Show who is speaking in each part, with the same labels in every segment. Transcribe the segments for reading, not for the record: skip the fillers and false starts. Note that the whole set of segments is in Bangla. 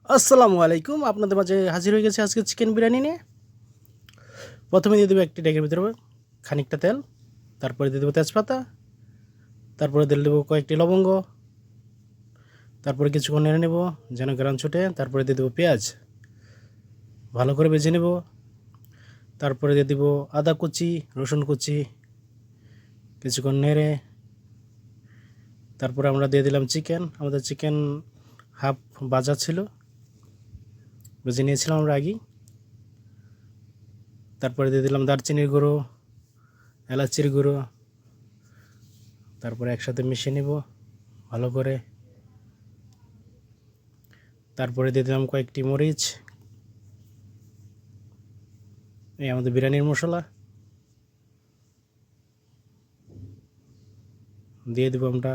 Speaker 1: আসসালামু আলাইকুম। আপনাদের মাঝে হাজির হয়ে গেছে আজকে চিকেন বিরিয়ানি নিয়ে। প্রথমে দিয়ে দেবো একটি ডেকের ভিতরে খানিকটা তেল, তারপরে দিয়ে দেবো তেজপাতা, তারপরে দিয়ে দেবো কয়েকটি লবঙ্গ, তারপরে কিছুক্ষণ নেড়ে নেব যেন গ্রান ছুটে, তারপরে দিয়ে দেবো পেঁয়াজ, ভালো করে ভেজে নেব। তারপরে দিয়ে দেবো আদা কুচি, রসুন কুচি, কিছুক্ষণ নেড়ে তারপরে আমরা দিয়ে দিলাম চিকেন। আমাদের চিকেন হাফ ভাজা ছিল, ভেজে নিয়েছিলাম আমরা আগেই। তারপরে দিয়ে দিলাম দারচিনির গুঁড়ো, এলাচির গুঁড়ো, তারপরে একসাথে মিশিয়ে নেব ভালো করে। তারপরে দিয়ে দিলাম কয়েকটি মরিচ, এই আমাদের বিরিয়ানির মশলা দিয়ে দেবো আমরা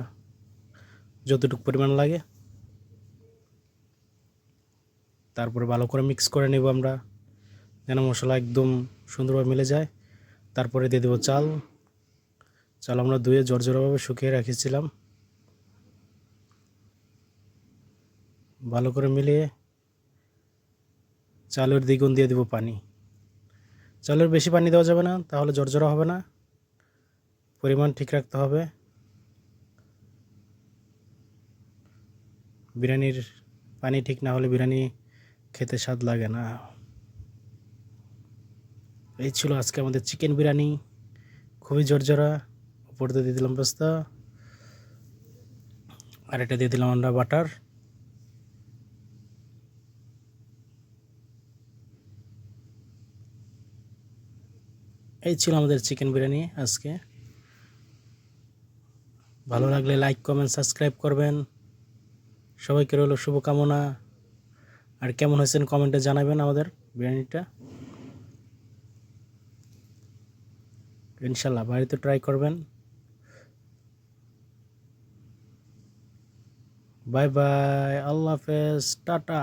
Speaker 1: যতটুকু পরিমাণ লাগে। তারপরে ভালো করে মিক্স করে নেব আমরা যেন মশলা একদম সুন্দরভাবে মিলে যায়। তারপরে দিয়ে দেবো চাল আমরা ধুয়ে ঝরঝরাভাবে শুকিয়ে রেখেছিলাম। ভালো করে মিলিয়ে চালের দ্বিগুণ দিয়ে দেবো পানি। চালের বেশি পানি দেওয়া যাবে না, তাহলে ঝরঝরা হবে না, পরিমাণ ঠিক রাখতে হবে। বিরিয়ানির পানি ঠিক না হলে বিরিয়ানি খেতে স্বাদ লাগে না। এই ছিল আজকে আমাদের চিকেন বিরিয়ানি, খুবই ঝরঝরা। উপর দিয়ে দিলাম পেস্তা, আর এটা দিয়ে দিলাম আমরা বাটার। এই ছিল আমাদের চিকেন বিরিয়ানি আজকে। ভালো লাগলে লাইক কমেন্ট সাবস্ক্রাইব করবেন। সবাইকে রইল শুভকামনা। আর কেমন হয়েছেন কমেন্টে জানাবেন আমাদের বিরিয়ানিটা। ইনশাল্লাহ বাড়িতে ট্রাই করবেন। বাই বাই, আল্লাহ হাফেজ, টাটা।